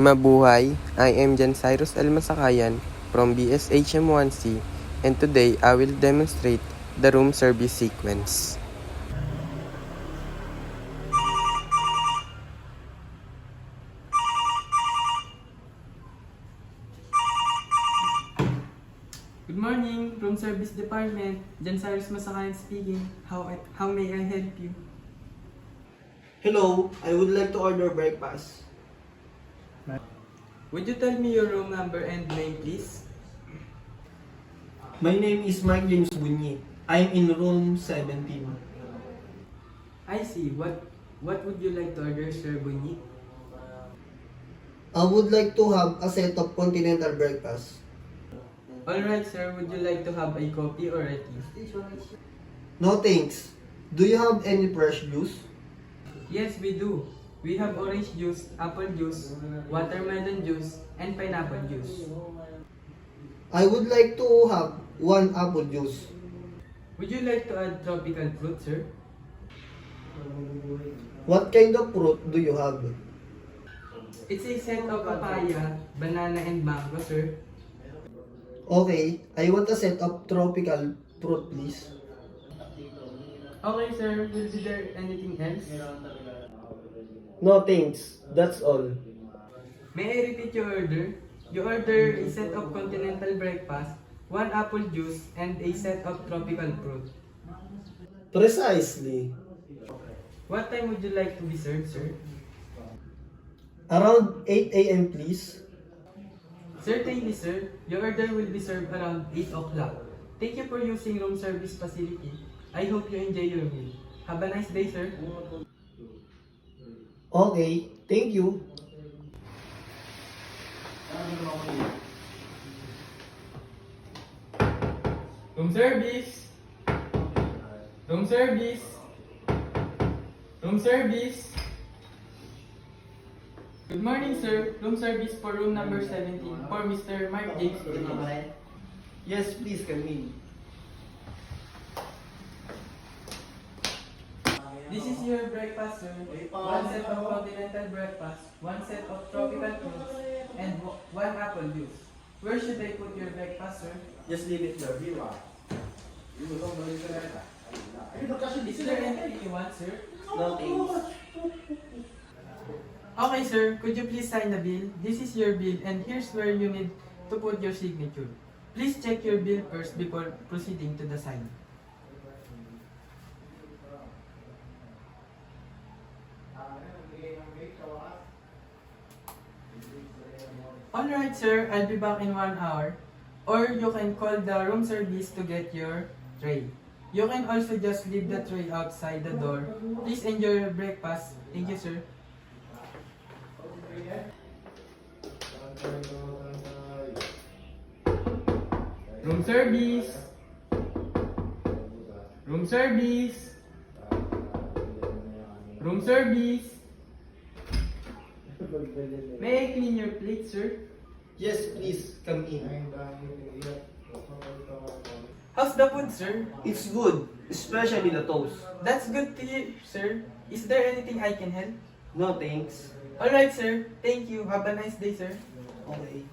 Mabuhay! I am Jan Cyrus L. Masakayan from BSHM1C, and today I will demonstrate the room service sequence. Good morning, Room Service Department. Jan Cyrus Masakayan speaking. How may I help you? Hello, I would like to order breakfast. Would you tell me your room number and name, please? My name is Mike James Bunyi. I'm in room 17. I see. What would you like to order, Sir Bunyi? I would like to have a set of continental breakfast. Alright, sir. Would you like to have a coffee or a tea? No thanks. Do you have any fresh juice? Yes, we do. We have orange juice, apple juice, watermelon juice, and pineapple juice. I would like to have one apple juice. Would you like to add tropical fruit, sir? What kind of fruit do you have? It's a set of papaya, banana, and mango, sir. Okay, I want a set of tropical fruit, please. Okay, sir. Will be there anything else? No thanks. That's all. May I repeat your order? You order a set of continental breakfast, one apple juice, and a set of tropical fruit. Precisely. What time would you like to be served, sir? Around 8 a.m. please. Certainly, sir. Your order will be served around 8 o'clock. Thank you for using room service facility. I hope you enjoy your meal. Have a nice day, sir. Okay, thank you. Room service! Room service! Room service! Good morning, sir. Room service for room number 17 for Mr. Mark James. Yes, please come in. This is your breakfast, sir. One set of continental breakfast, one set of tropical fruits, and one apple juice. Where should I put your breakfast, sir? Just leave it there. Is there anything you want, sir? No thanks. Okay, sir. Could you please sign the bill? This is your bill, and here's where you need to put your signature. Please check your bill first before proceeding to the sign. Alright, sir. I'll be back in 1 hour. Or you can call the room service to get your tray. You can also just leave the tray outside the door. Please enjoy your breakfast. Thank you, sir. Room service. Room service. Room service. May I clean your plate, sir? Yes, please come in. How's the food, sir? It's good, especially the toast. That's good to hear, sir. Is there anything I can help? No thanks. Alright, sir. Thank you. Have a nice day, sir. Okay.